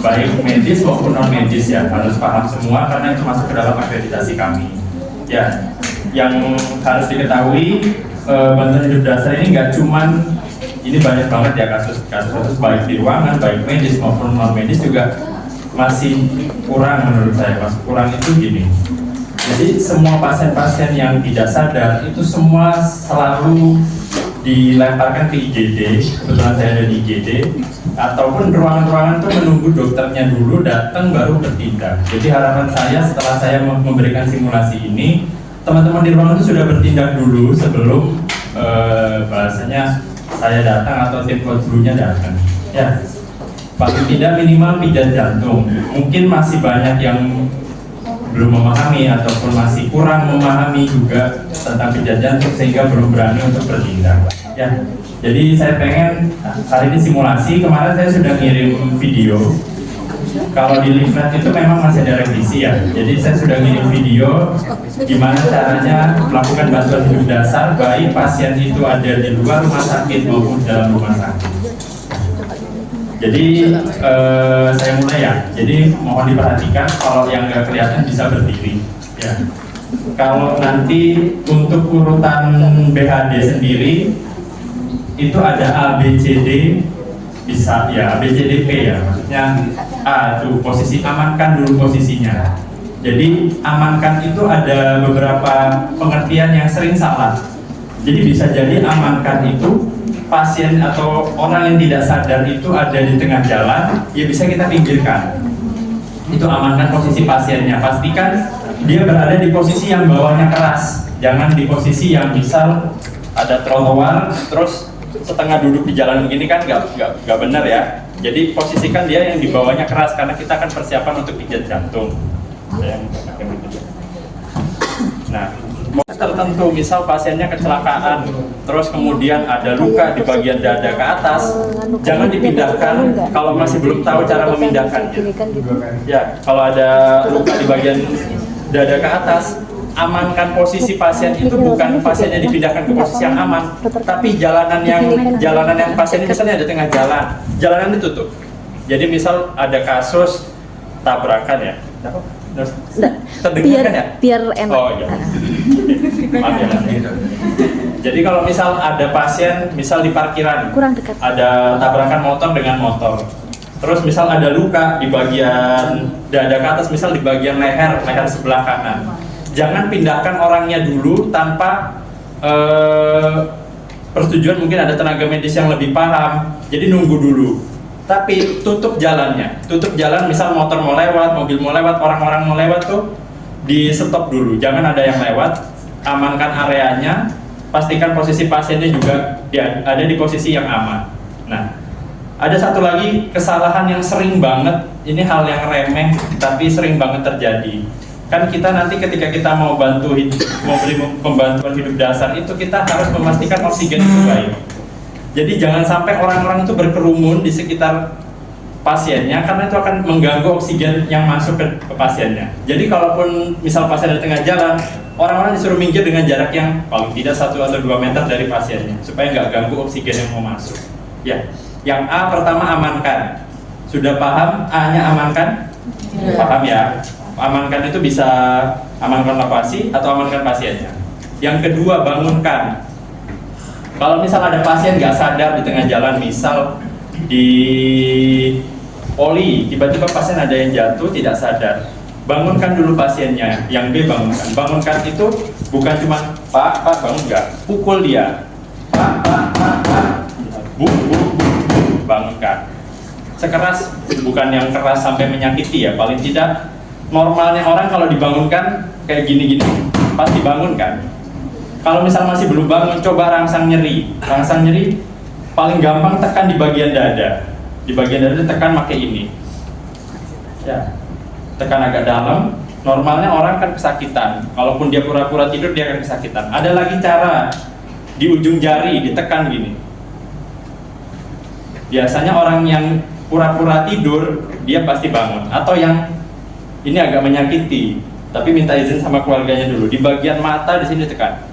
baik medis maupun non medis ya, harus paham semua karena itu masuk ke dalam akreditasi kami. Ya, yang harus diketahui bantuan hidup dasar ini nggak cuman ini, banyak banget ya kasus baik di ruangan, baik medis maupun non medis juga masih kurang menurut saya. Mas, kurang itu gini. Jadi semua pasien-pasien yang tidak sadar itu semua selalu dilemparkan ke IGD, kebetulan saya ada di IGD, ataupun ruangan-ruangan itu menunggu dokternya dulu datang baru bertindak. Jadi harapan saya setelah saya memberikan simulasi ini, teman-teman di ruangan itu sudah bertindak dulu sebelum bahasanya saya datang atau tim konsulnya datang. Ya, paling tidak minimal pijat jantung. Mungkin masih banyak yang belum memahami ataupun masih kurang memahami juga tentang pijat jantung sehingga belum berani untuk bertindak. Ya, jadi saya pengen hari ini simulasi. Kemarin saya sudah ngirim video. Kalau di leaflet itu memang masih ada revisi ya. Jadi saya sudah ngirim video gimana caranya melakukan bantuan hidup dasar baik pasien itu ada di luar rumah sakit maupun dalam rumah sakit. Jadi saya mulai ya. Jadi mohon diperhatikan kalau yang nggak kelihatan bisa berdiri. Ya. Kalau nanti untuk urutan BHD sendiri itu ada A, B, C, D, bisa ya A, B, C, D, P ya. Maksudnya A itu posisi, amankan dulu posisinya. Jadi amankan itu ada beberapa pengertian yang sering salah. Jadi bisa jadi amankan itu pasien atau orang yang tidak sadar itu ada di tengah jalan, ya bisa kita pinggirkan. Itu amankan posisi pasiennya. Pastikan dia berada di posisi yang bawahnya keras. Jangan di posisi yang misal ada trotoar terus setengah duduk di jalan begini kan nggak benar ya. Jadi posisikan dia yang di bawahnya keras karena kita akan persiapan untuk pijat jantung. Nah, tertentu misal pasiennya kecelakaan terus kemudian ada luka di bagian dada ke atas, jangan dipindahkan kalau masih belum tahu cara memindahkannya. Ya, kalau ada luka di bagian dada ke atas, amankan posisi pasien itu bukan pasiennya dipindahkan ke posisi yang aman, tapi jalanan yang pasien ini misalnya ada tengah jalan, jalanan ditutup. Jadi misal ada kasus tabrakan ya. Terdengar kan ya? Biar enak. Oh iya. Maaf ya. Jadi kalau misal ada pasien, misal di parkiran, kurang dekat, ada tabrakan motor dengan motor. Terus misal ada luka di bagian dada ke atas, misal di bagian leher sebelah kanan. Jangan pindahkan orangnya dulu tanpa persetujuan, mungkin ada tenaga medis yang lebih paham. Jadi nunggu dulu. Tapi tutup jalannya, tutup jalan, misal motor mau lewat, mobil mau lewat, orang-orang mau lewat tuh di stop dulu, jangan ada yang lewat, amankan areanya, pastikan posisi pasiennya juga ya, ada di posisi yang aman. Nah, ada satu lagi kesalahan yang sering banget, ini hal yang remeh tapi sering banget terjadi. Kan kita nanti ketika kita mau beri pembantuan hidup dasar itu kita harus memastikan oksigen itu baik. Jadi jangan sampai orang-orang itu berkerumun di sekitar pasiennya karena itu akan mengganggu oksigen yang masuk ke pasiennya. Jadi kalaupun misal pasien di tengah jalan, orang-orang disuruh minggir dengan jarak yang paling tidak 1 atau 2 meter dari pasiennya supaya nggak ganggu oksigen yang mau masuk. Ya, yang A pertama amankan. Sudah paham A-nya amankan? Ya. Paham ya? Amankan itu bisa amankan lokasi atau amankan pasiennya. Yang kedua bangunkan. Kalau misal ada pasien nggak sadar di tengah jalan, misal di poli, tiba-tiba pasien ada yang jatuh tidak sadar, bangunkan dulu pasiennya. Yang B bangunkan. Bangunkan itu bukan cuma Pak bangun, nggak, pukul dia. Pak, bu, bangunkan. Sekeras, bukan yang keras sampai menyakiti ya. Paling tidak normalnya orang kalau dibangunkan kayak gini-gini pasti bangunkan. Kalau misal masih belum bangun, coba rangsang nyeri. Rangsang nyeri paling gampang tekan di bagian dada. Di bagian dada tekan pakai ini. Ya, tekan agak dalam. Normalnya orang kan kesakitan. Kalaupun dia pura-pura tidur, dia akan kesakitan. Ada lagi cara di ujung jari ditekan gini. Biasanya orang yang pura-pura tidur, dia pasti bangun. Atau yang ini agak menyakiti, tapi minta izin sama keluarganya dulu. Di bagian mata di sini tekan.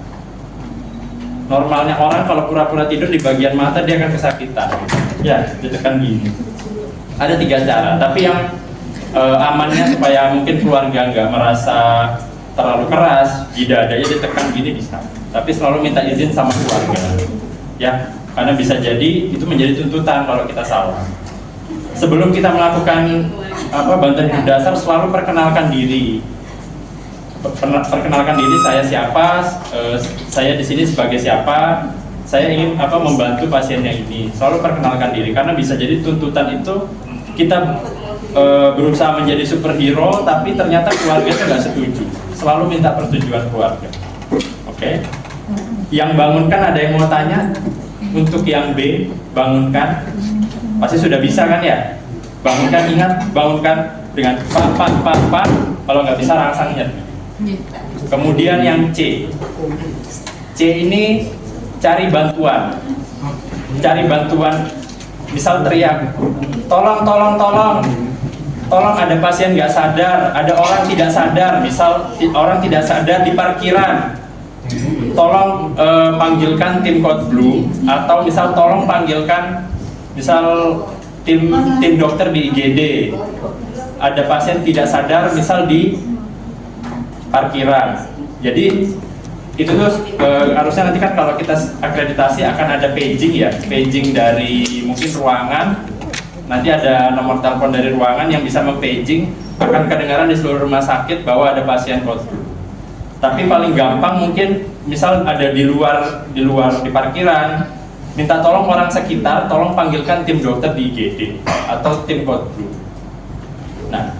Normalnya orang kalau pura-pura tidur di bagian mata dia akan kesakitan. Ya, ditekan gini. Ada 3 cara, tapi yang amannya supaya mungkin keluarga nggak merasa terlalu keras, tidak adanya ditekan gini bisa. Tapi selalu minta izin sama keluarga, ya, karena bisa jadi itu menjadi tuntutan kalau kita salah. Sebelum kita melakukan bantuan hidup dasar, selalu perkenalkan diri. Perkenalkan diri, saya siapa, saya di sini sebagai siapa, saya ingin membantu pasien yang ini. Selalu perkenalkan diri, karena bisa jadi tuntutan itu kita berusaha menjadi superhero, tapi ternyata keluarga itu nggak setuju. Selalu minta persetujuan keluarga. Oke? Yang bangunkan ada yang mau tanya? Untuk yang B, bangunkan. Pasti sudah bisa kan ya? Bangunkan, ingat, bangunkan dengan pak. Kalau nggak bisa rangsang nyeri. Kemudian yang C. C ini cari bantuan. Cari bantuan. Misal teriak, tolong, ada pasien nggak sadar, ada orang tidak sadar, misal orang tidak sadar di parkiran, tolong panggilkan tim Code Blue, atau misal tolong panggilkan misal tim dokter di IGD, ada pasien tidak sadar misal di parkiran. Jadi itu tuh harusnya nanti kan kalau kita akreditasi akan ada paging ya, paging dari mungkin ruangan, nanti ada nomor telepon dari ruangan yang bisa mempaging, akan kedengaran di seluruh rumah sakit bahwa ada pasien Code Blue. Tapi paling gampang mungkin misal ada di luar di parkiran, minta tolong orang sekitar, tolong panggilkan tim dokter di IGD atau tim Code Blue. Nah,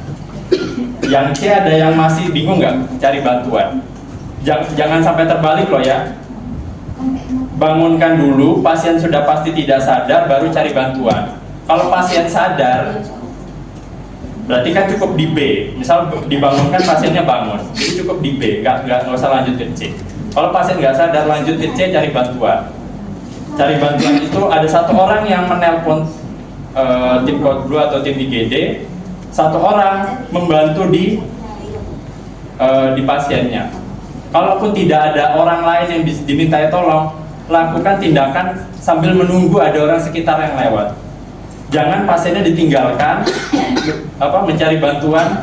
yang C ada yang masih bingung nggak cari bantuan? Jangan sampai terbalik loh ya. Bangunkan dulu, pasien sudah pasti tidak sadar, baru cari bantuan. Kalau pasien sadar, berarti kan cukup di B. Misal dibangunkan pasiennya bangun, jadi cukup di B, nggak usah lanjut ke C. Kalau pasien nggak sadar, lanjut ke C, cari bantuan. Cari bantuan itu ada satu orang yang menelpon tim Code Blue atau tim IGD, satu orang membantu di pasiennya. Kalaupun tidak ada orang lain yang dimintai tolong, lakukan tindakan sambil menunggu ada orang sekitar yang lewat. Jangan pasiennya ditinggalkan, mencari bantuan,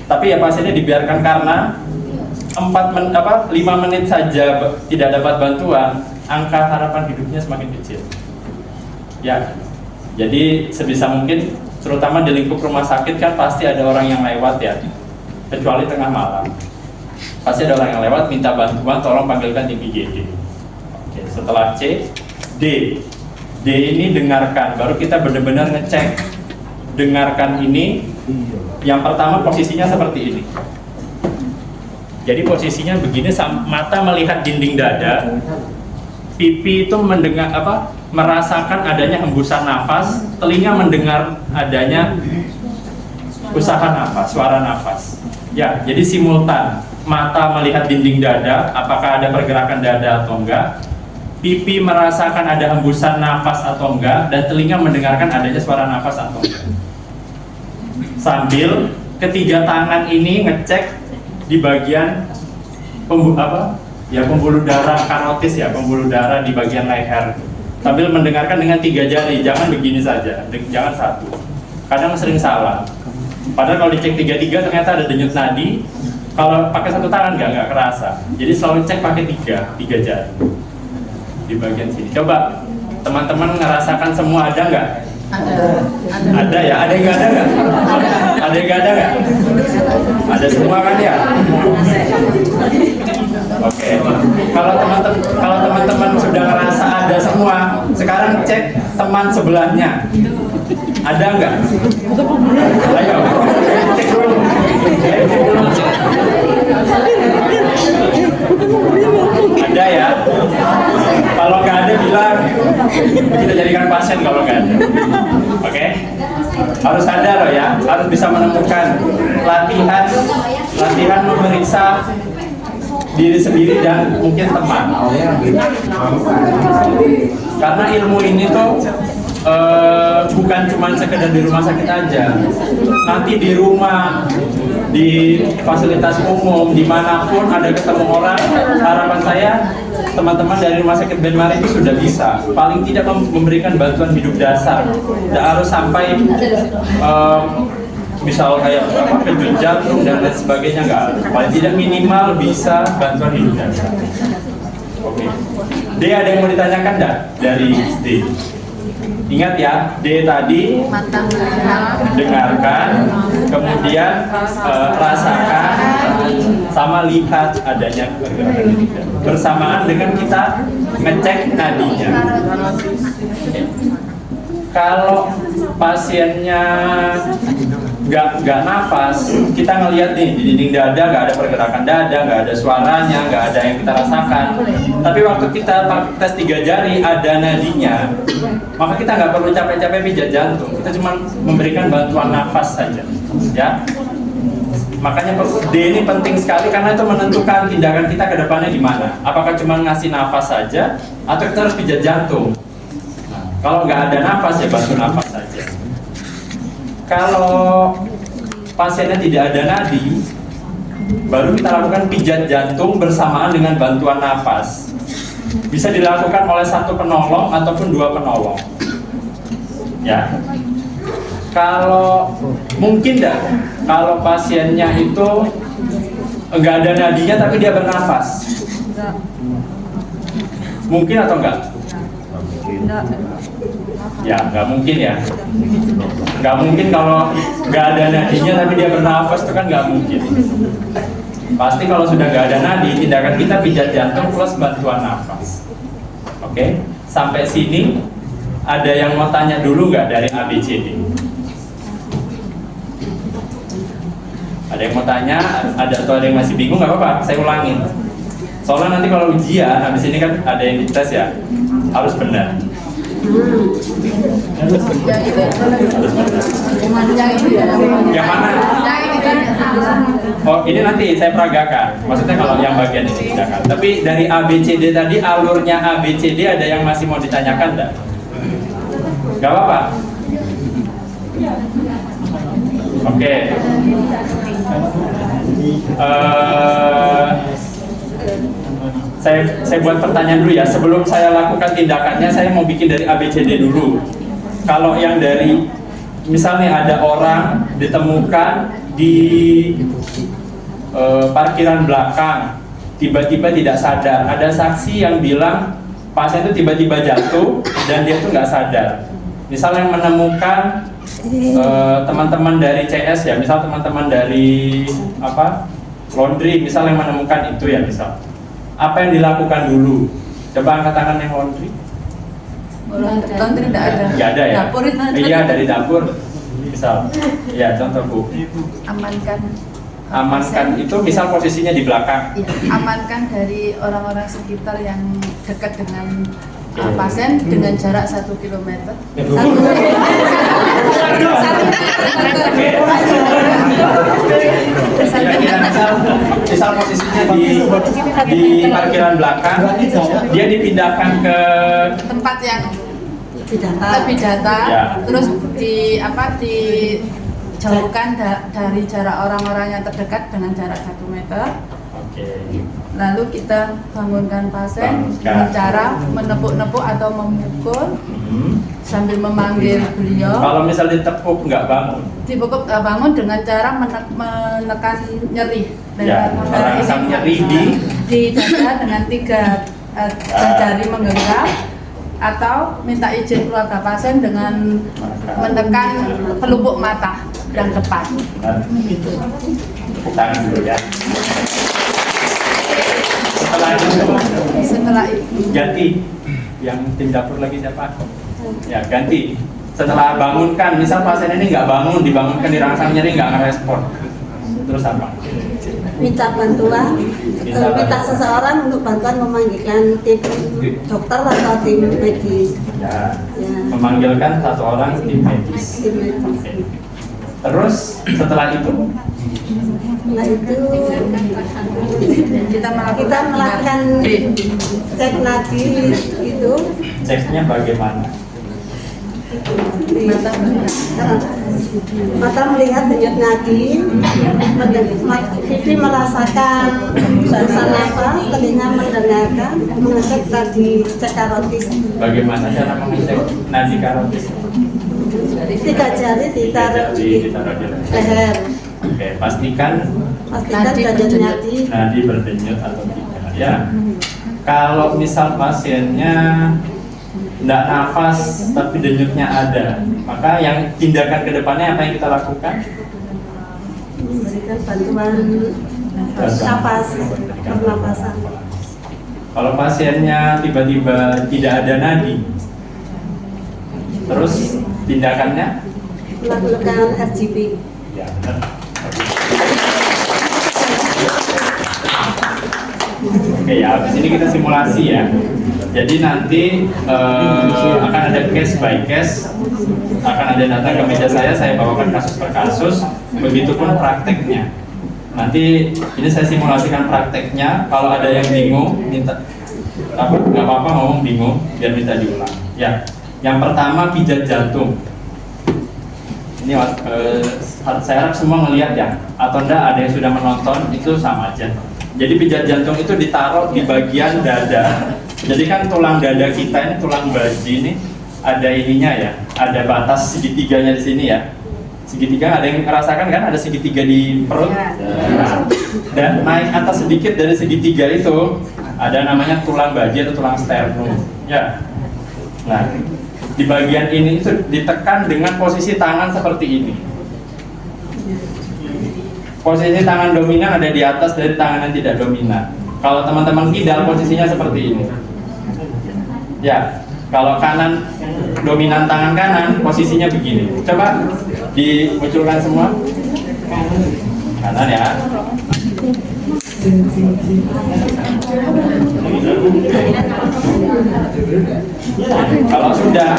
tapi ya pasiennya dibiarkan karena 5 menit saja tidak dapat bantuan, angka harapan hidupnya semakin kecil. Ya, jadi sebisa mungkin, terutama di lingkup rumah sakit kan pasti ada orang yang lewat ya, kecuali tengah malam. Pasti ada orang yang lewat minta bantuan, tolong panggilkan tim IGD. Oke, setelah C, D. D ini dengarkan, baru kita benar-benar ngecek. Dengarkan ini, yang pertama posisinya seperti ini. Jadi posisinya begini, mata melihat dinding dada, pipi itu mendengar merasakan adanya hembusan nafas, telinga mendengar adanya usaha nafas, suara nafas. Ya, jadi simultan. Mata melihat dinding dada, apakah ada pergerakan dada atau enggak, pipi merasakan ada hembusan nafas atau enggak, dan telinga mendengarkan adanya suara nafas atau enggak. Sambil ketiga tangan ini ngecek di bagian pembuluh darah karotis ya, pembuluh darah di bagian leher. Sambil mendengarkan dengan 3 jari, jangan begini saja, jangan satu. Kadang sering salah. Padahal kalau dicek 3 ternyata ada denyut nadi. Kalau pakai satu tangan nggak kerasa. Jadi selalu cek pakai 3 jari di bagian sini. Coba teman-teman ngerasakan semua, ada nggak? Ada ya. Ada yang nggak ada nggak? Ada yang nggak ada nggak? Ada semua kan ya? Oke. Kalau teman-teman sudah ngerasa ada semua, sekarang cek teman sebelahnya. Ada nggak? Ayo, cek dulu. Ada ya? Kalau nggak ada bilang kita jadikan pasien kalau nggak ada. Oke? Harus ada loh ya, harus bisa menemukan latihan memeriksa diri sendiri dan mungkin teman. Karena ilmu ini tuh bukan cuma sekedar di rumah sakit aja, nanti di rumah di fasilitas umum, dimanapun ada ketemu orang, harapan saya teman-teman dari Rumah Sakit Ben Mari itu sudah bisa paling tidak memberikan bantuan hidup dasar. Tidak harus sampai misal kayak kejut jantung dan lain sebagainya, nggak harus. Paling tidak minimal bisa bantuan hidup dasar. Oke. D, ada yang mau ditanyakan enggak dari D? Ingat ya, D tadi dengarkan, kemudian rasakan, sama lihat adanya pergerakan tidak. Bersamaan dengan kita ngecek nadinya. Kalau pasiennya nggak nafas, kita ngelihat nih di dinding dada nggak ada pergerakan dada, nggak ada suaranya, nggak ada yang kita rasakan. Tapi waktu kita tes 3 jari ada nadinya, maka kita nggak perlu capek-capek pijat jantung, kita cuma memberikan bantuan nafas saja, ya. Makanya D ini penting sekali karena itu menentukan tindakan kita ke depannya gimana. Apakah cuma ngasih nafas saja atau kita harus pijat jantung? Kalau nggak ada nafas ya bantu nafas saja. Kalau pasiennya tidak ada nadi, baru kita lakukan pijat jantung bersamaan dengan bantuan nafas. Bisa dilakukan oleh 1 penolong ataupun 2 penolong. Ya. Kalau mungkin nggak, kalau pasiennya itu nggak ada nadinya tapi dia bernafas, mungkin atau enggak? Ya, nggak mungkin ya. Nggak mungkin kalau nggak ada nadinya tapi dia bernafas, itu kan nggak mungkin. Pasti kalau sudah nggak ada nadi, tindakan kita pijat jantung plus bantuan nafas. Oke, sampai sini ada yang mau tanya dulu nggak dari ABCD? Ada yang mau tanya? Atau ada yang masih bingung? Nggak apa-apa, saya ulangin. Soalnya nanti kalau ujian, habis ini kan ada yang dites ya, harus benar. Harus benar. Yang mana? Oh, ini nanti saya peragakan. Maksudnya kalau yang bagian ini tidak. Tapi dari ABCD tadi, alurnya ABCD ada yang masih mau ditanyakan enggak? Gak apa-apa. Oke. Saya buat pertanyaan dulu ya. Sebelum saya lakukan tindakannya, saya mau bikin dari ABCD dulu. Kalau yang dari, misalnya ada orang ditemukan di parkiran belakang, tiba-tiba tidak sadar. Ada saksi yang bilang pasien itu tiba-tiba jatuh dan dia tuh nggak sadar. Misal yang menemukan teman-teman dari CS ya, misal teman-teman dari laundry, misal yang menemukan itu ya, misal apa yang dilakukan dulu? Coba angkat tangan yang laundry. Laundry tidak ada. Nggak ada ya? Dapur itu ada. Iya, dari dapur. Misal, ya contoh Bu. Amankan itu misal posisinya di belakang. Ya, amankan dari orang-orang sekitar yang dekat dengan pasien dengan jarak 1 km. Misal posisinya di parkiran belakang, dia dipindahkan ke tempat yang lebih datar, ya. Terus dijauhkan dari jarak orang-orang yang terdekat dengan jarak 1 meter. Lalu kita bangunkan pasien dengan cara menepuk-nepuk atau memukul sambil memanggil beliau. Kalau misal ditepuk nggak bangun? Ditepuk nggak bangun dengan cara menekan nyeri. Ya, orang nyeri di dada dengan 3 jari menggenggam, atau minta izin keluarga pasien dengan menekan pelupuk mata yang depan. Tepuk tangan dulu ya. Setelah itu ganti yang tim dapur lagi siapa? Ya ganti. Setelah bangunkan, misal pasien ini nggak bangun, dibangunkan dirangsang nyeri nggak ngerespon, terus apa? Minta bantuan, minta seseorang untuk bantuan memanggilkan tim dokter atau tim medis. Ya. Memanggilkan satu orang tim medis. Okay. Terus setelah itu? Kita melakukan cek nadi itu. Ceknya bagaimana? mata melihat denyut nadi, pipi merasakan hembusan nafas, telinga mendengarkan, mengecek tadi cek karotis. Bagaimana cara mengecek nadi karotis? 3 jari ditaruh di leher. Oke, pastikan Denyut nadi. nadi berdenyut atau tidak ya. Kalau misal pasiennya tidak nafas tapi denyutnya ada, maka yang tindakan ke depannya apa yang kita lakukan? Memberikan bantuan nafas, pernapasan. Kalau pasiennya tiba-tiba tidak ada nadi, terus tindakannya? Melakukan RGP. Ya, benar. Oke ya, habis ini kita simulasi ya. Jadi nanti akan ada case by case, akan ada datang ke meja saya bawakan kasus per kasus, begitupun prakteknya. Nanti ini saya simulasikan prakteknya, kalau ada yang bingung, minta nggak apa-apa ngomong bingung, biar minta diulang. Ya, yang pertama pijat jantung. Ini saya harap semua ngelihat ya, atau enggak ada yang sudah menonton, itu sama aja. Jadi pijat jantung itu ditaruh di bagian dada. Jadi kan tulang dada kita ini, tulang baji ini ada ininya ya, ada batas segitiganya di sini ya. Segitiga ada yang merasakan kan, ada segitiga di perut. Nah, dan naik atas sedikit dari segitiga itu ada namanya tulang baji atau tulang sternum. Ya. Nah, di bagian ini itu ditekan dengan posisi tangan seperti ini. Posisi tangan dominan ada di atas dari tangan yang tidak dominan. Kalau teman-teman kidal posisinya seperti ini. Ya, kalau kanan dominan tangan kanan posisinya begini. Coba dimunculkan semua. Kanan ya. Kalau sudah,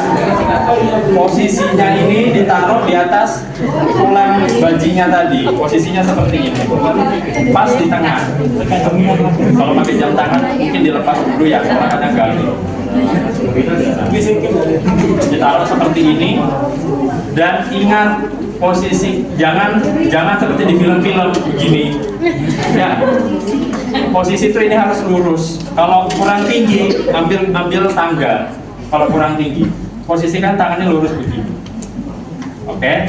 posisinya ini ditaruh di atas tulang bajinya tadi. Posisinya seperti ini, pas di tengah. Kalau pakai jam tangan mungkin dilepas dulu ya, karena kadang gagal. Ditaruh seperti ini, dan ingat posisi, jangan seperti di film-film begini. Ya, posisi itu ini harus lurus. Kalau kurang tinggi, ambil tangga. Kalau kurang tinggi, posisikan tangannya lurus begini. Oke,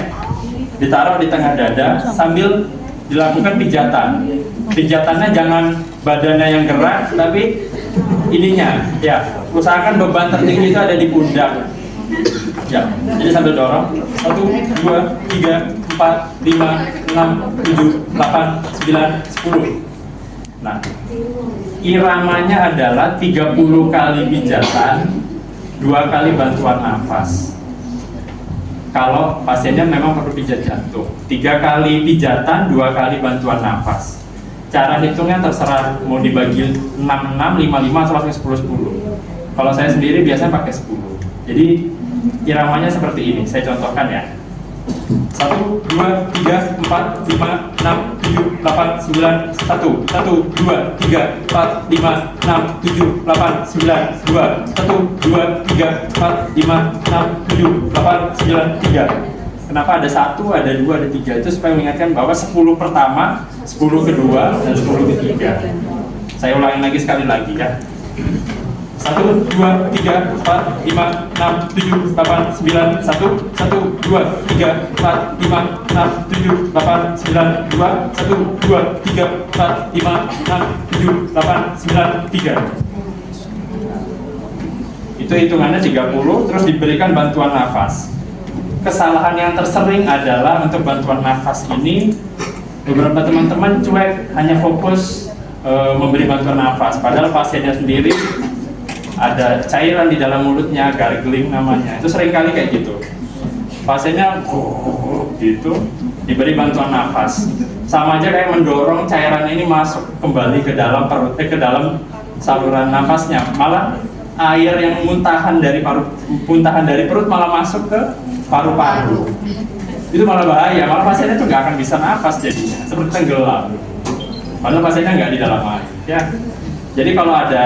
ditaruh di tengah dada sambil dilakukan pijatan. Pijatannya jangan badannya yang gerak, tapi ininya, ya, usahakan beban tertinggi itu ada di pundak. Ya, jadi sambil dorong. 1, 2, 3, 4, 5, 6, 7, 8, 9, 10. Nah, iramanya adalah 30 kali pijatan, 2 kali bantuan nafas. Kalau pasiennya memang perlu pijat jantung, 3 kali pijatan, 2 kali bantuan nafas. Cara hitungnya terserah, mau dibagi 6, 5, atau 10. Kalau saya sendiri biasanya pakai 10. Jadi iramanya seperti ini, saya contohkan ya. 1, 2, 3, 4, 5, 6, 7, 8, 9, 1, 1, 2, 3, 4, 5, 6, 7, 8, 9, 2, 1, 2, 3, 4, 5, 6, 7, 8, 9, 3. Kenapa ada 1, ada 2, ada 3? Itu supaya mengingatkan bahwa 10 pertama, 10 kedua, dan 10 ketiga. Saya ulangi lagi sekali lagi ya. 1, 2, 3, 4, 5, 6, 7, 8, 9, 1, 1, 2, 3, 4, 5, 6, 7, 8, 9, 2, 1, 2, 3, 4, 5, 6, 7, 8, 9, 3. Itu hitungannya 30, terus diberikan bantuan nafas. Kesalahan yang tersering adalah untuk bantuan nafas ini, beberapa teman-teman cuek, hanya fokus memberi bantuan nafas, padahal pasiennya sendiri ada cairan di dalam mulutnya, gargling namanya. Itu sering kali kayak gitu. Pasiennya gitu, diberi bantuan nafas. Sama aja kayak mendorong cairan ini masuk kembali ke dalam perut, ke dalam saluran nafasnya. Malah air yang muntahan dari perut malah masuk ke paru-paru. Itu malah bahaya. Malah pasiennya tuh nggak akan bisa nafas jadinya, seperti tenggelam. Padahal pasiennya nggak di dalam air. Ya. Jadi kalau ada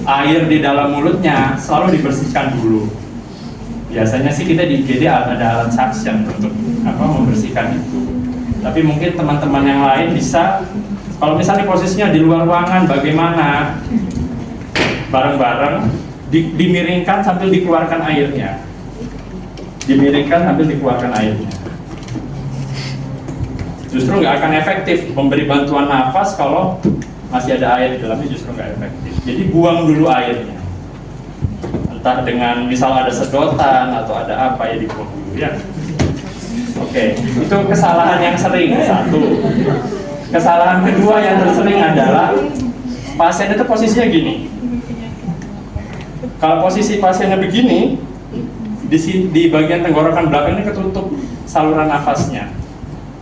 air di dalam mulutnya selalu dibersihkan dulu. Biasanya sih kita di IGD ada alat suction untuk membersihkan itu. Tapi mungkin teman-teman yang lain bisa, kalau misalnya posisinya di luar ruangan, bagaimana bareng-bareng dimiringkan sambil dikeluarkan airnya. Dimiringkan sambil dikeluarkan airnya. Justru nggak akan efektif memberi bantuan nafas kalau masih ada air di dalamnya, justru nggak efektif. Jadi buang dulu airnya. Entah dengan misal ada sedotan atau ada apa ya, dibuang dulu ya. Oke, itu kesalahan yang sering, satu. Kesalahan kedua yang tersering adalah pasien itu posisinya gini. Kalau posisi pasiennya begini, di bagian tenggorokan belakang ini ketutup saluran nafasnya.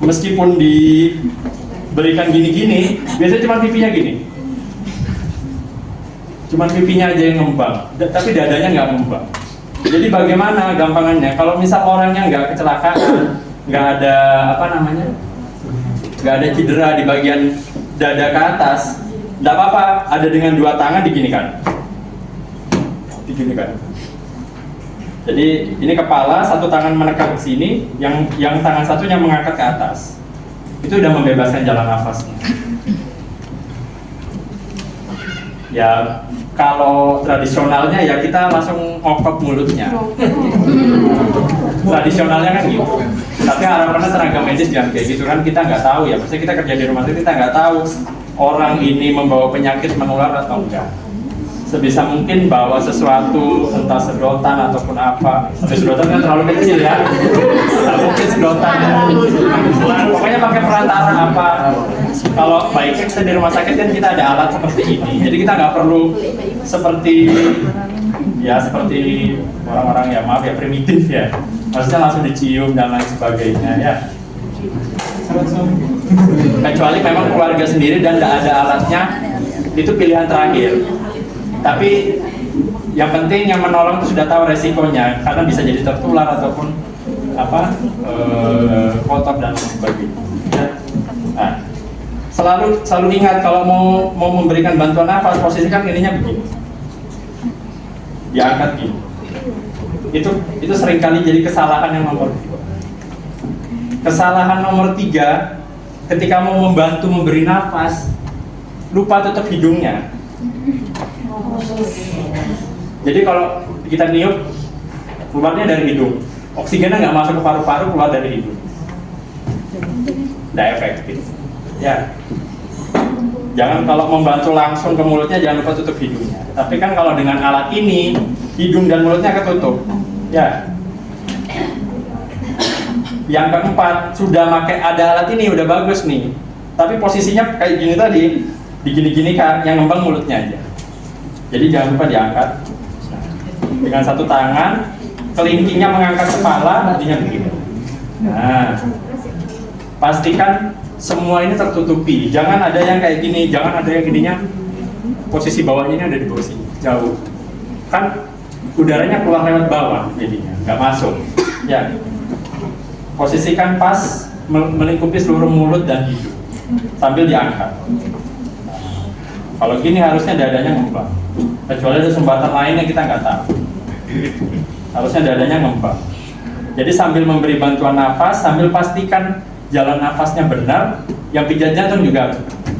Meskipun diberikan gini-gini, biasanya cuma pipinya gini. Cuma pipinya aja yang ngembang, tapi dadanya nggak ngembang. Jadi bagaimana gampangannya? Kalau misal orangnya nggak kecelakaan, nggak ada nggak ada cedera di bagian dada ke atas, nggak apa-apa. Ada dengan dua tangan diginikan. Jadi ini kepala, satu tangan menekan ke sini, yang tangan satunya mengangkat ke atas. Itu udah membebaskan jalan nafasnya. Ya, kalau tradisionalnya ya kita langsung ngokok mulutnya. Tradisionalnya kan gitu. Tapi harapannya tenaga medis jangan kayak gitu kan, kita nggak tahu ya. Maksudnya kita kerja di rumah sakit, kita nggak tahu orang ini membawa penyakit menular atau enggak. Sebisa mungkin bawa sesuatu, entah sedotan ataupun apa. Sedotan kan terlalu kecil ya. Nggak mungkin sedotan ya. Pokoknya pakai perantara apa. Kalau baiknya kita di rumah sakit kan kita ada alat seperti ini. Jadi kita nggak perlu seperti orang-orang ya, maaf ya, primitif ya. Maksudnya langsung dicium dan lain sebagainya ya. Kecuali memang keluarga sendiri dan tidak ada alatnya, itu pilihan terakhir. Tapi yang penting yang menolong itu sudah tahu resikonya, karena bisa jadi tertular ataupun kotor dan sebagainya. Nah, selalu ingat kalau mau memberikan bantuan nafas, posisikan ininya begini, diangkat gini. Itu seringkali jadi kesalahan yang nomor 2. Kesalahan nomor 3, ketika mau membantu memberi nafas, lupa tutup hidungnya. Jadi kalau kita niup, keluarnya dari hidung, oksigennya nggak masuk ke paru-paru, keluar dari hidung, nggak efektif. Ya, jangan kalau membantu langsung ke mulutnya, jangan lupa tutup hidungnya. Tapi kan kalau dengan alat ini, hidung dan mulutnya ketutup. Ya. Yang keempat, sudah pakai ada alat ini, udah bagus nih. Tapi posisinya kayak gini tadi, digini-gini kan, yang ngembang mulutnya aja. Jadi jangan lupa diangkat. Dengan satu tangan, kelingkingnya mengangkat kepala, nantinya begini. Nah, pastikan semua ini tertutupi. Jangan ada yang kayak gini, jangan ada yang gininya. Posisi bawahnya ini ada di bawah sini, jauh. Kan udaranya keluar lewat bawah, jadinya nggak masuk. Ya, posisikan pas melingkupi seluruh mulut dan hidung sambil diangkat. Kalau gini harusnya dadanya ngembang. Kecuali ada sumbatan lain yang kita nggak tahu. Harusnya dadanya ngembang. Jadi sambil memberi bantuan nafas, sambil pastikan jalan nafasnya benar, yang pijat jantung juga harus benar.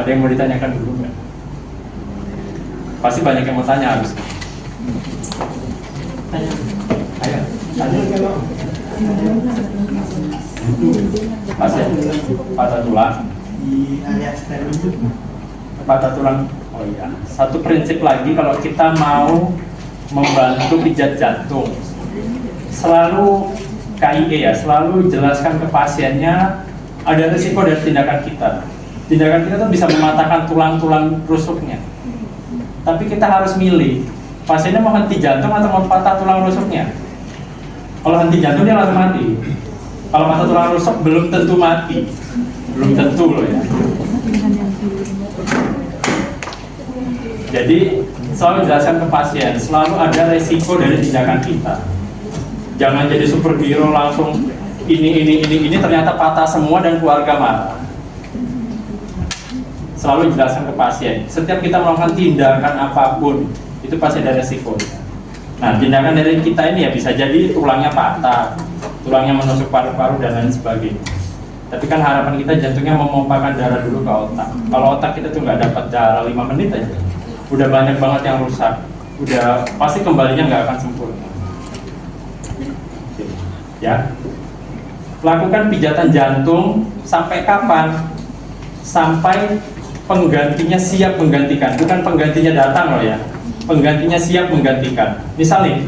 Ada yang mau ditanyakan dulu nggak? Pasti banyak yang mau tanya harus. Ayo, tanya. Pasien patah tulang. Di area steril itu Patah tulang. Oh iya. Satu prinsip lagi kalau kita mau membantu pijat jantung, selalu KIE ya, selalu jelaskan ke pasiennya ada risiko dari tindakan kita. Tindakan kita tuh bisa mematahkan tulang-tulang rusuknya. Tapi kita harus milih, pasiennya mau henti jantung atau mau patah tulang rusuknya. Kalau henti jantung dia langsung mati. Kalau patah tulang rusuk belum tentu mati. Belum tentu loh ya. Jadi selalu jelaskan ke pasien, selalu ada resiko dari tindakan kita. Jangan jadi superhero langsung ini ternyata patah semua dan keluarga marah. Selalu jelaskan ke pasien, setiap kita melakukan tindakan apapun itu pasti ada resikonya. Nah, tindakan dari kita ini ya bisa jadi tulangnya patah, tulangnya menusuk paru-paru dan lain sebagainya. Tapi kan harapan kita jantungnya memompakan darah dulu ke otak. Kalau otak kita tuh nggak dapat darah 5 menit aja, udah banyak banget yang rusak. Udah pasti kembalinya nggak akan sempurna. Ya, lakukan pijatan jantung sampai kapan? Sampai penggantinya siap menggantikan, bukan penggantinya datang loh ya. Penggantinya siap menggantikan. Misal nih,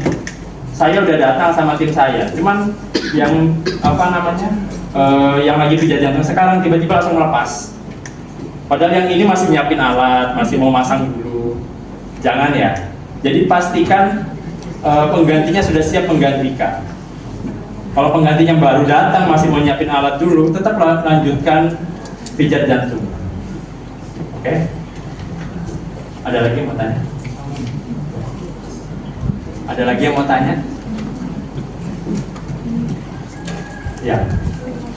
saya udah datang sama tim saya, cuman yang apa namanya, yang lagi pijat jantung sekarang tiba-tiba langsung melepas. Padahal yang ini masih nyiapin alat, masih mau masang dulu. Jangan ya. Jadi pastikan penggantinya sudah siap menggantikan. Kalau penggantinya baru datang masih mau nyiapin alat dulu, tetap lanjutkan pijat jantung. Oke? Ada lagi yang mau tanya? Ada lagi yang mau tanya? Ya.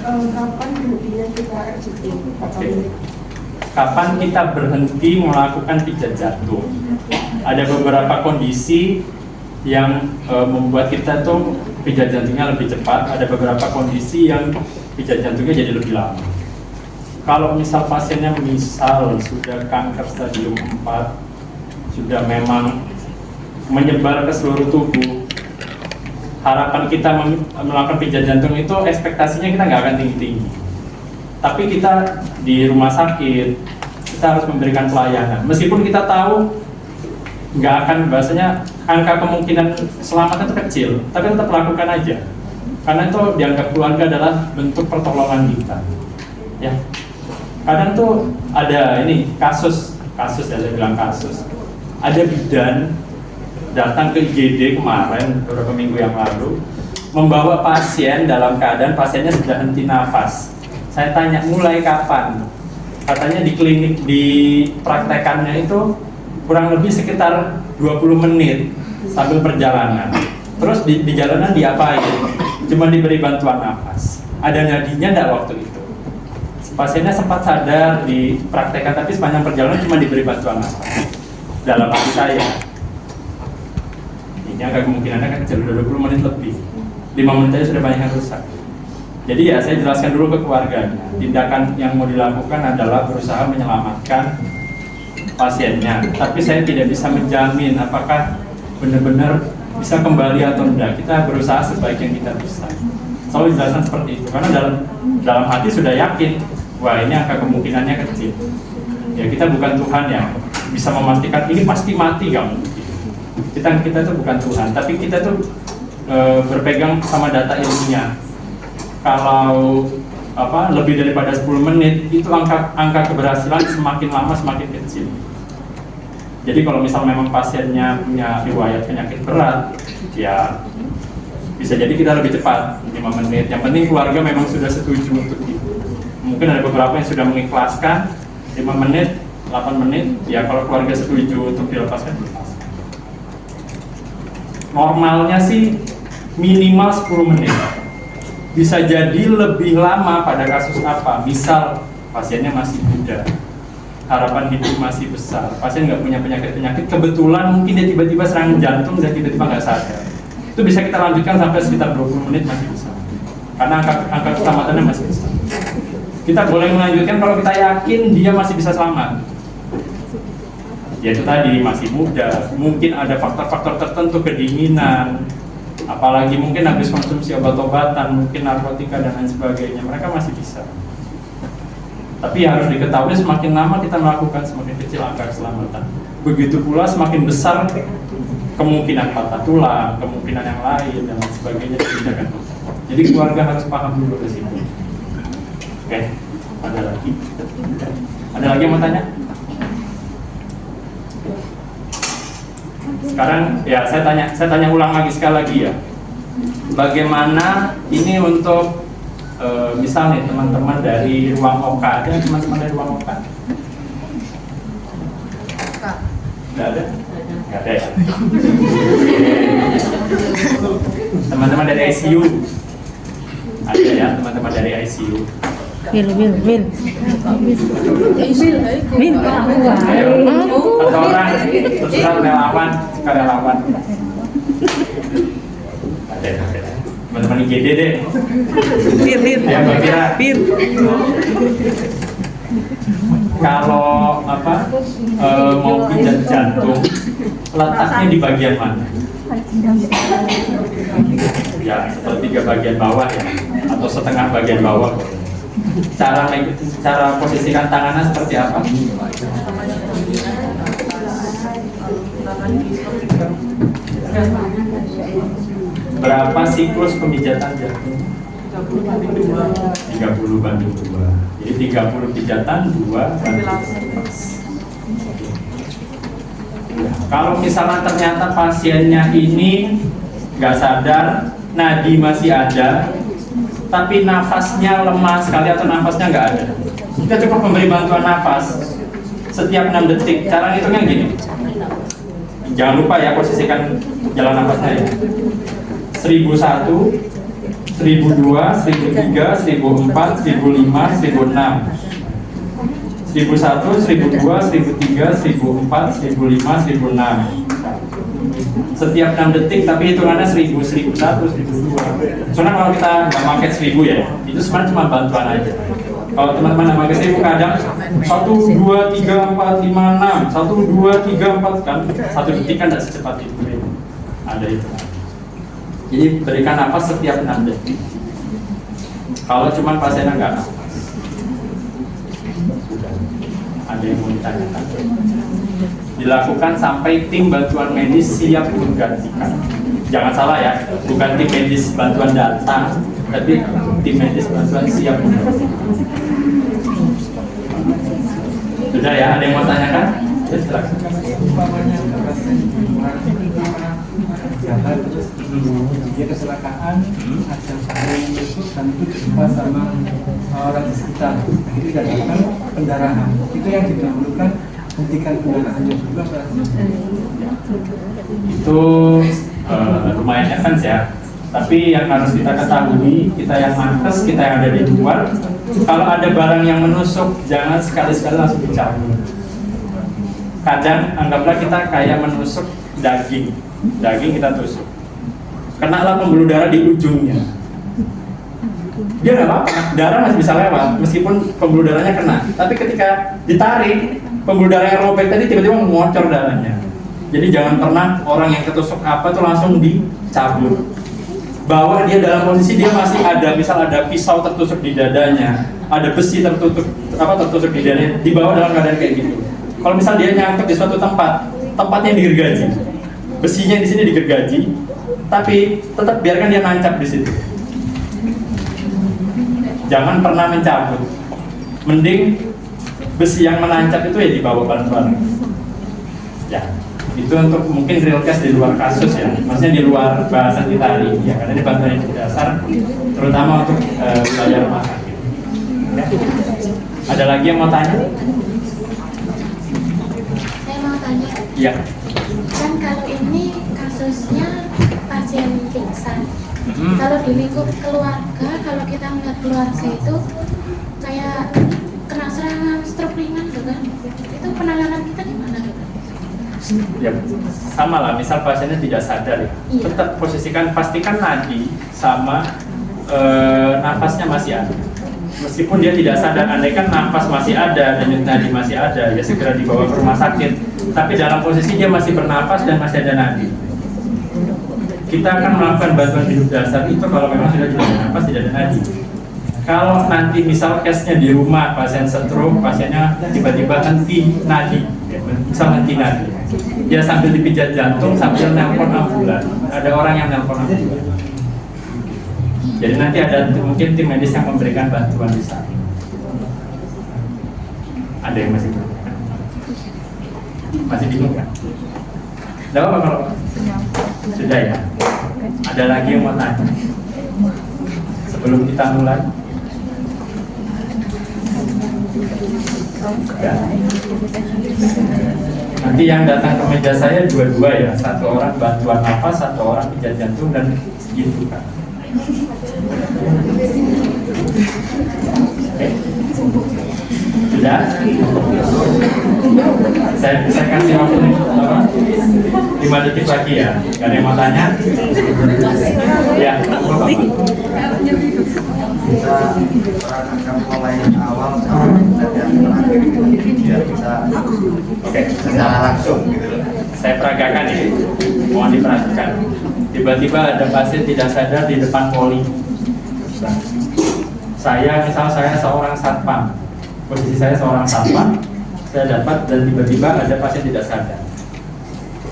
Kapan kemudian kita exiting? Oke. Kapan kita berhenti melakukan pijat jantung? Ada beberapa kondisi yang membuat kita tuh pijat jantungnya lebih cepat. Ada beberapa kondisi yang pijat jantungnya jadi lebih lama. Kalau misal pasiennya sudah kanker stadium 4, sudah memang menyebar ke seluruh tubuh, harapan kita melakukan pijat jantung itu ekspektasinya kita nggak akan tinggi-tinggi. Tapi kita di rumah sakit, kita harus memberikan pelayanan. Meskipun kita tahu nggak akan, bahasanya angka kemungkinan selamat itu kecil, tapi tetap lakukan aja. Karena itu dianggap keluarga adalah bentuk pertolongan kita. Ya, kadang tuh ada ini kasus ya, saya bilang kasus. Ada bidan datang ke IGD kemarin beberapa minggu yang lalu, membawa pasien dalam keadaan pasiennya sudah henti nafas. Saya tanya mulai kapan? Katanya di klinik dipraktekannya itu kurang lebih sekitar 20 menit sambil perjalanan. Terus di jalanan diapain? Cuma diberi bantuan nafas. Ada nadinya enggak waktu itu? Pasiennya sempat sadar dipraktekkan, tapi sepanjang perjalanan cuma diberi bantuan nafas. Dalam hati saya, ini agak kemungkinannya kecil, udah 20 menit lebih. 5 menit aja sudah banyak yang rusak. Jadi ya saya jelaskan dulu ke keluarganya. Tindakan yang mau dilakukan adalah berusaha menyelamatkan pasiennya. Tapi saya tidak bisa menjamin apakah benar-benar bisa kembali atau tidak. Kita berusaha sebaik yang kita bisa. Selalu dijelaskan seperti itu. Karena dalam hati sudah yakin, wah ini angka kemungkinannya kecil. Ya kita bukan Tuhan ya, bisa memastikan ini pasti mati kamu. Kita tuh bukan Tuhan, tapi kita tuh berpegang sama data ilmiah. Kalau lebih daripada 10 menit itu angka keberhasilan semakin lama semakin kecil. Jadi kalau misal memang pasiennya punya riwayat penyakit berat, ya bisa jadi kita lebih cepat 5 menit. Yang penting keluarga memang sudah setuju untuk itu. Mungkin ada beberapa yang sudah mengikhlaskan 5 menit, 8 menit. Ya kalau keluarga setuju untuk dilepaskan. Normalnya sih minimal 10 menit. Bisa jadi lebih lama pada kasus apa? Misal pasiennya masih muda, harapan hidup masih besar, pasien nggak punya penyakit-penyakit, kebetulan mungkin dia tiba-tiba serangan jantung dan tiba-tiba nggak sadar. Itu bisa kita lanjutkan sampai sekitar 20 menit masih bisa. Karena angka keselamatannya masih besar. Kita boleh melanjutkan kalau kita yakin dia masih bisa selamat. Yaitu tadi masih muda, mungkin ada faktor-faktor tertentu, kedinginan, apalagi mungkin habis konsumsi obat-obatan, mungkin narkotika dan lain sebagainya, mereka masih bisa. Tapi harus diketahui semakin lama kita melakukan semakin kecil angka keselamatan. Begitu pula semakin besar kemungkinan patah tulang, kemungkinan yang lain dan lain sebagainya tindakan. Jadi keluarga harus paham dulu ke sini. Oke, ada lagi? Ada lagi yang mau tanya? Sekarang ya saya tanya ulang lagi sekali lagi ya. Bagaimana ini untuk misal nih teman-teman dari ruang OK, ada teman-teman dari ruang OK? Nggak ada? Nggak ada ya? Teman-teman dari ICU? Ada ya teman-teman dari ICU? Wil. Ayo, satu orang, terserah relawan. teman IGD deh. Bir. Ya, Mbak Fira. Kalau mau pijat jantung, letaknya di bagian mana? Ya, sepertiga bagian bawah ya, atau setengah bagian bawah. Cara posisikan tangannya seperti apa? Berapa siklus pemijatan jantung? 30 banding 2. Jadi 30 pijatan 2 banding 1. Kalau misalnya ternyata pasiennya ini nggak sadar, nadi masih ada, tapi nafasnya lemah sekali atau nafasnya nggak ada, kita cukup memberi bantuan nafas setiap 6 detik. Cara ngitungnya gini, jangan lupa ya posisikan jalan nafasnya ya. 1001, 1002, 1003, 1004, 1005, 1006, 1001, 1002, 1003, 1004, 1005, 1006. Setiap 6 detik, tapi hitungannya 1000, 1001, 1002. Soalnya kalau kita nggak pakai 1000 ya, itu sebenarnya cuma bantuan aja. Kalau teman-teman nggak pakai 1000 kadang 1, 2, 3, 4, 5, 6, 1, 2, 3, 4 kan 1 detik kan tidak secepat itu. Ada itu. Jadi berikan nafas setiap 6 detik. Kalau cuma pasiennya nggak nafas, ada yang mau ditanyakan? Dilakukan sampai tim bantuan medis siap menggantikan. Jangan salah ya, bukan tim medis bantuan datang, tapi tim medis bantuan siap menggantikan. Sudah ya, ada yang mau tanyakan? Ya, silakan. Terus dia kecelakaan, ada yang masuk dan itu disebar sama orang di sekitar. Jadi datangkan pendarahan. Itu yang didahulukan, hentikan pendarahannya juga. Itu lumayan advance ya. Tapi yang harus kita ketahui, kita yang nakes, kita yang ada di luar, kalau ada barang yang menusuk, jangan sekali-sekali langsung dicabut. Kadang anggaplah kita kayak menusuk daging kita tusuk, kenalah pembuluh darah di ujungnya, dia nggak apa-apa, darah masih bisa lewat meskipun pembuluh darahnya kena. Tapi ketika ditarik, pembuluh darah yang robek tadi tiba-tiba ngocor darahnya. Jadi jangan pernah orang yang ketusuk apa tuh langsung dicabut. Bahwa dia dalam posisi dia masih ada, misal ada pisau tertusuk di dadanya, ada besi tertusuk di dadanya, dibawa dalam keadaan kayak gitu. Kalau misal dia nyangkut di suatu tempatnya digergaji, besinya di sini digergaji, tapi tetap biarkan dia nancap di situ. Jangan pernah mencabut. Mending besi yang menancap itu ya dibawa bareng-bareng. Ya, itu untuk mungkin real case di luar kasus ya, maksudnya di luar bahasan kita hari ini ya, karena ini bantuan yang dasar, terutama untuk wilayah rumah sakit. Ya. Ada lagi yang mau tanya? Saya mau tanya. Iya. Kan kalau ini kasusnya pasien pingsan. Kalau di lingkup keluarga, kalau kita melihat keluarga itu kayak kena serangan stroke ringan gitu kan, itu penanganan kita gimana? Ya, sama lah, misal pasiennya tidak sadar ya, iya. Tetap posisikan, pastikan nadi sama nafasnya masih ada. Meskipun dia tidak sadar, andaikan nafas masih ada dan nadi masih ada, ya segera dibawa ke rumah sakit. Tapi dalam posisi dia masih bernafas dan masih ada nadi. Kita akan melakukan bantuan hidup dasar itu kalau memang sudah tidak ada nafas, tidak ada nadi. Kalau nanti misal case-nya di rumah, pasien stroke, pasiennya tiba-tiba henti nadi, ya, misal henti nadi, dia sambil dipijat jantung sambil nelpon ambulan. Ada orang yang nelpon ambulan. Jadi nanti ada mungkin tim medis yang memberikan bantuan di sana. Ada yang masih bingung? Masih bingung kan? Tidak apa kalau sudah ya. Ada lagi yang mau tanya? Sebelum kita mulai. Ya. Nanti yang datang ke meja saya dua-dua ya, satu orang bantuan nafas, satu orang pijat jantung dan segitu kan. Oke. Sudah? Saya kasih waktu nih, apa? 5 detik lagi ya. Gak ada yang mau tanya? Ya, Bapak. Kita akan mulai awal sampai yang terakhir biar bisa Oke, secara langsung gitu. saya peragakan ya. Mohon diperhatikan. Tiba-tiba ada pasien tidak sadar di depan poli. Saya seorang satpam. Posisi saya seorang satpam. Saya dapat dan tiba-tiba ada pasien tidak sadar.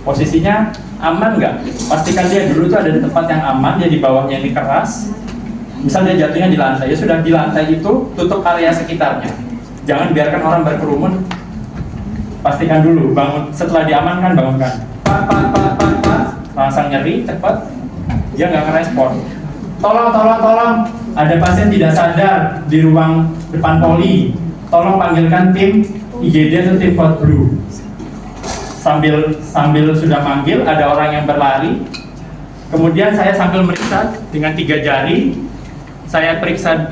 Posisinya aman nggak? Pastikan dia dulu tuh ada di tempat yang aman, dia di bawahnya ini keras. Misal dia jatuhnya di lantai, ya sudah di lantai itu tutup area sekitarnya. Jangan biarkan orang berkerumun. Pastikan dulu, bangun setelah diamankan bangunkan. Pak, langsung nyeri, cepat. Dia nggak ngerespon. Tolong, ada pasien tidak sadar di ruang depan poli. Tolong panggilkan tim IGD atau tim Code Blue. Sambil sudah manggil, ada orang yang berlari. Kemudian saya sambil meriksa dengan 3 jari, saya periksa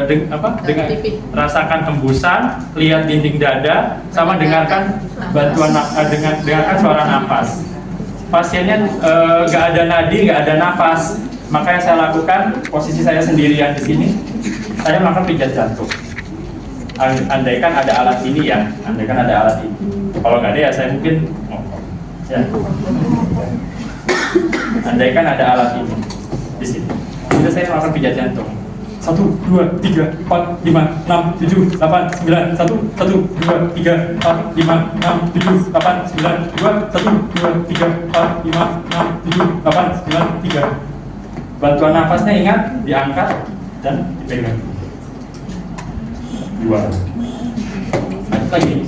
dengan rasakan hembusan, lihat dinding dada, sama dengarkan dengarkan suara nafas. Pasiennya nggak ada nadi, nggak ada nafas, maka yang saya lakukan, posisi saya sendirian di sini, saya melakukan pijat jantung. Andaikan ada alat ini ya, andaikan ada alat ini. Kalau nggak ada ya saya mungkin ngomong. Ya. Andaikan ada alat ini di sini, jadi saya melakukan pijat jantung. 1, 2, 3, 4, 5, 6, 7, 8, 9, 1, 2, 3, 4, 5, 6, 7, 8, 9, 2, 1, 2, 3, 4, 5, 6, 7, 8, 9, 3. Bantuan nafasnya ingat, diangkat dan dipegang. 2. Lagi.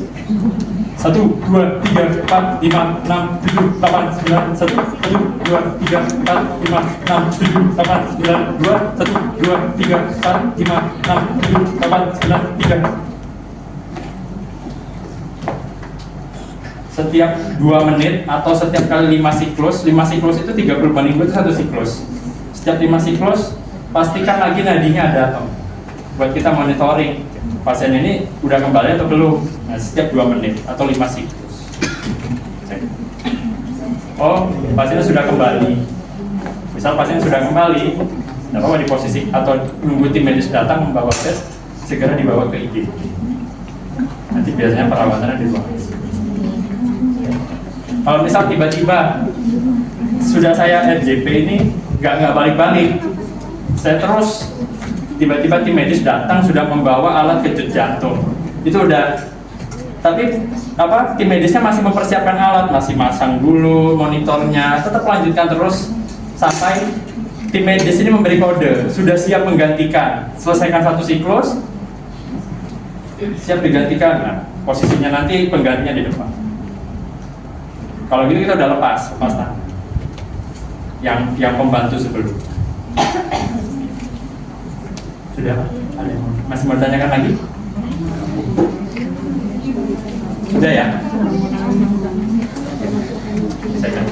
1, 2, 3, 4, 5, 6, 7, 8, 9, 1, 2, 3, 4, 5, 6, 7, 8, 9, 2, 1, 2, 3, 4, 5, 6, 7, 8, 9, 3. Setiap 2 menit atau setiap kali 5 siklus itu 30 banding 2 itu 1 siklus. Setiap 5 siklus, pastikan lagi nadinya ada atau buat kita monitoring pasien ini udah kembali atau belum. Nah, setiap 2 menit atau 5 siklus. Oh, pasiennya sudah kembali. Misal pasien sudah kembali, tidak apa-apa di posisi atau nunggu tim medis datang membawa tes, segera dibawa ke IGD. Nanti biasanya perawatannya di ruang ICU. Kalau misal tiba-tiba sudah saya RJP ini nggak balik-balik, saya terus tiba-tiba tim medis datang sudah membawa alat kejut jantung, itu udah. Tapi tim medisnya masih mempersiapkan alat, masih masang dulu monitornya, tetap lanjutkan terus sampai tim medis ini memberi kode sudah siap menggantikan. Selesaikan 1 siklus, siap digantikan. Nah, posisinya nanti penggantinya di depan. Kalau gitu kita udah lepas tangan yang pembantu sebelum. Sudah, ada yang masih mau ditanyakan lagi? Sudah ya? Saya